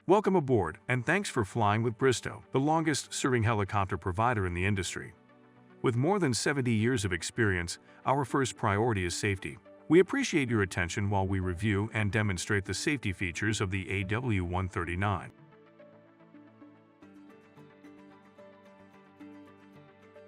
Welcome aboard, and thanks for flying with Bristow, the longest-serving helicopter provider in the industry. With more than 70 years of experience, our first priority is safety. We appreciate your attention while we review and demonstrate the safety features of the AW139.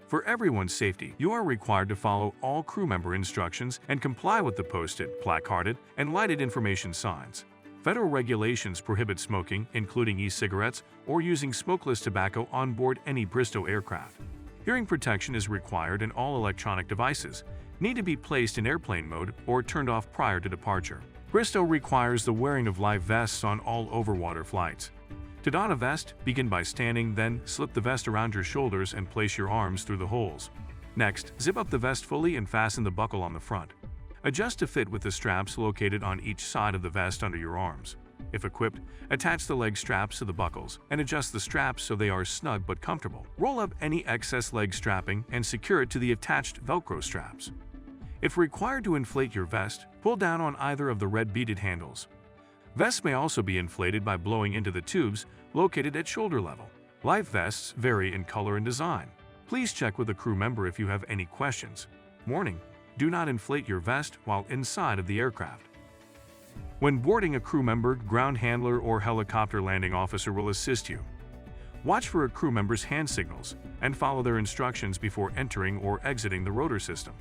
For everyone's safety, you are required to follow all crew member instructions and comply with the posted, placarded, and lighted information signs. Federal regulations prohibit smoking, including e-cigarettes, or using smokeless tobacco on board any Bristow aircraft. Hearing protection is required, and all electronic devices need to be placed in airplane mode or turned off prior to departure. Bristow requires the wearing of life vests on all overwater flights. To don a vest, begin by standing, then slip the vest around your shoulders and place your arms through the holes. Next, zip up the vest fully and fasten the buckle on the front. Adjust to fit with the straps located on each side of the vest under your arms. If equipped, attach the leg straps to the buckles and adjust the straps so they are snug but comfortable. Roll up any excess leg strapping and secure it to the attached Velcro straps. If required to inflate your vest, pull down on either of the red beaded handles. Vests may also be inflated by blowing into the tubes located at shoulder level. Life vests vary in color and design. Please check with a crew member if you have any questions. Warning: do not inflate your vest while inside of the aircraft. When boarding, a crew member, ground handler, or helicopter landing officer will assist you. Watch for a crew member's hand signals and follow their instructions before entering or exiting the rotor system.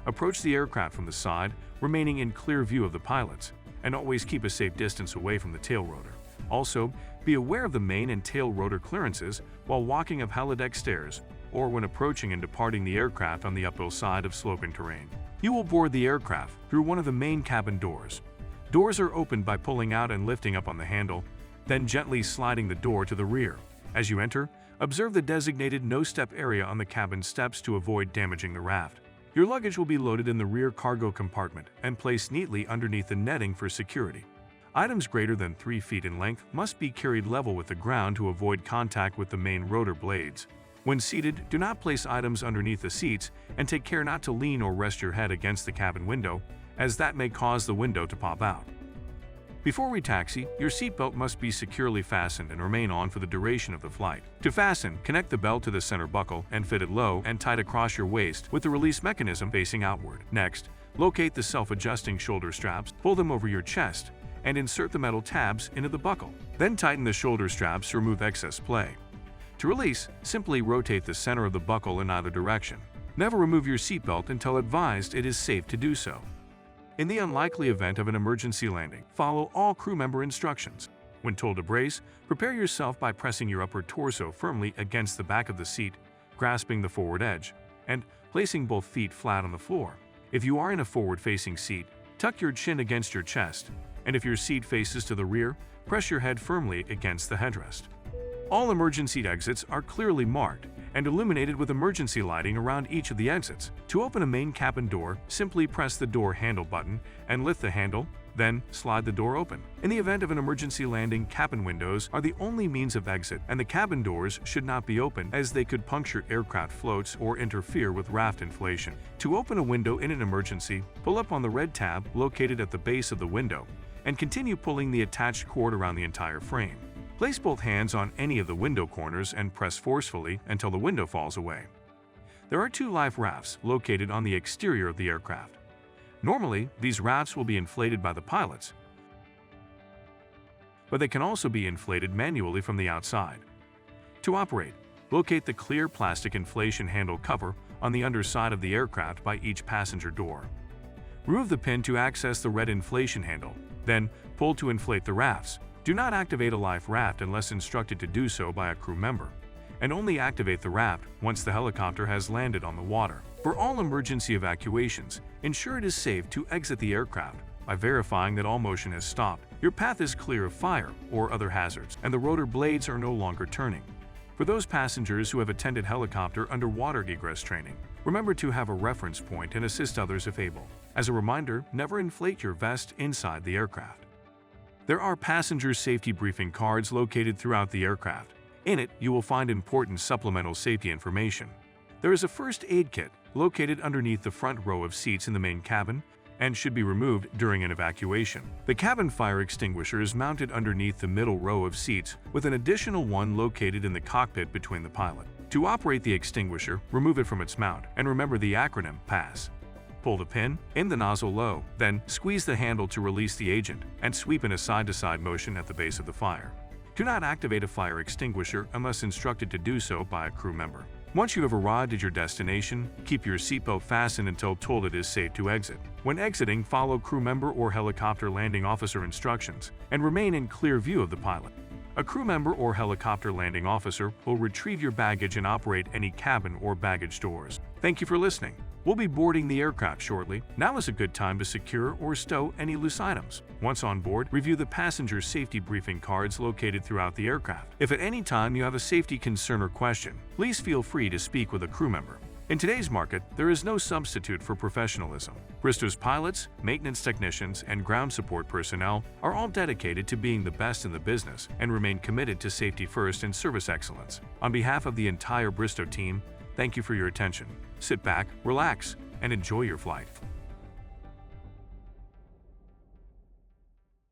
Approach the aircraft from the side, remaining in clear view of the pilots, and always keep a safe distance away from the tail rotor. Also, be aware of the main and tail rotor clearances while walking up helideck stairs or when approaching and departing the aircraft on the uphill side of sloping terrain. You will board the aircraft through one of the main cabin doors. Doors are opened by pulling out and lifting up on the handle, then gently sliding the door to the rear. As you enter, observe the designated no-step area on the cabin steps to avoid damaging the raft. Your luggage will be loaded in the rear cargo compartment and placed neatly underneath the netting for security. Items greater than 3 feet in length must be carried level with the ground to avoid contact with the main rotor blades. When seated, do not place items underneath the seats and take care not to lean or rest your head against the cabin window, as that may cause the window to pop out. Before we taxi, your seatbelt must be securely fastened and remain on for the duration of the flight. To fasten, connect the belt to the center buckle and fit it low and tight across your waist with the release mechanism facing outward. Next, locate the self-adjusting shoulder straps, pull them over your chest, and insert the metal tabs into the buckle. Then tighten the shoulder straps to remove excess play. To release, simply rotate the center of the buckle in either direction. Never remove your seatbelt until advised it is safe to do so. In the unlikely event of an emergency landing, follow all crew member instructions. When told to brace, prepare yourself by pressing your upper torso firmly against the back of the seat, grasping the forward edge, and placing both feet flat on the floor. If you are in a forward-facing seat, tuck your chin against your chest, and if your seat faces to the rear, press your head firmly against the headrest. All emergency exits are clearly marked and illuminated with emergency lighting around each of the exits. To open a main cabin door, simply press the door handle button and lift the handle, then slide the door open. In the event of an emergency landing, cabin windows are the only means of exit, and the cabin doors should not be open as they could puncture aircraft floats or interfere with raft inflation. To open a window in an emergency, pull up on the red tab located at the base of the window and continue pulling the attached cord around the entire frame. Place both hands on any of the window corners and press forcefully until the window falls away. There are 2 life rafts located on the exterior of the aircraft. Normally, these rafts will be inflated by the pilots, but they can also be inflated manually from the outside. To operate, locate the clear plastic inflation handle cover on the underside of the aircraft by each passenger door. Remove the pin to access the red inflation handle, then pull to inflate the rafts. Do not activate a life raft unless instructed to do so by a crew member, and only activate the raft once the helicopter has landed on the water. For all emergency evacuations, ensure it is safe to exit the aircraft by verifying that all motion has stopped, your path is clear of fire or other hazards, and the rotor blades are no longer turning. For those passengers who have attended helicopter underwater egress training, remember to have a reference point and assist others if able. As a reminder, never inflate your vest inside the aircraft. There are passenger safety briefing cards located throughout the aircraft. In it, you will find important supplemental safety information. There is a first aid kit located underneath the front row of seats in the main cabin, and should be removed during an evacuation. The cabin fire extinguisher is mounted underneath the middle row of seats, with an additional one located in the cockpit between the pilot. To operate the extinguisher, remove it from its mount and remember the acronym PASS. Pull the pin, aim the nozzle low, then squeeze the handle to release the agent and sweep in a side-to-side motion at the base of the fire. Do not activate a fire extinguisher unless instructed to do so by a crew member. Once you have arrived at your destination, keep your seatbelt fastened until told it is safe to exit. When exiting, follow crew member or helicopter landing officer instructions and remain in clear view of the pilot. A crew member or helicopter landing officer will retrieve your baggage and operate any cabin or baggage doors. Thank you for listening. We'll be boarding the aircraft shortly. Now is a good time to secure or stow any loose items. Once on board, review the passenger safety briefing cards located throughout the aircraft. If at any time you have a safety concern or question, please feel free to speak with a crew member. In today's market, there is no substitute for professionalism. Bristow's pilots, maintenance technicians, and ground support personnel are all dedicated to being the best in the business and remain committed to safety first and service excellence. On behalf of the entire Bristow team, thank you for your attention. Sit back, relax, and enjoy your flight.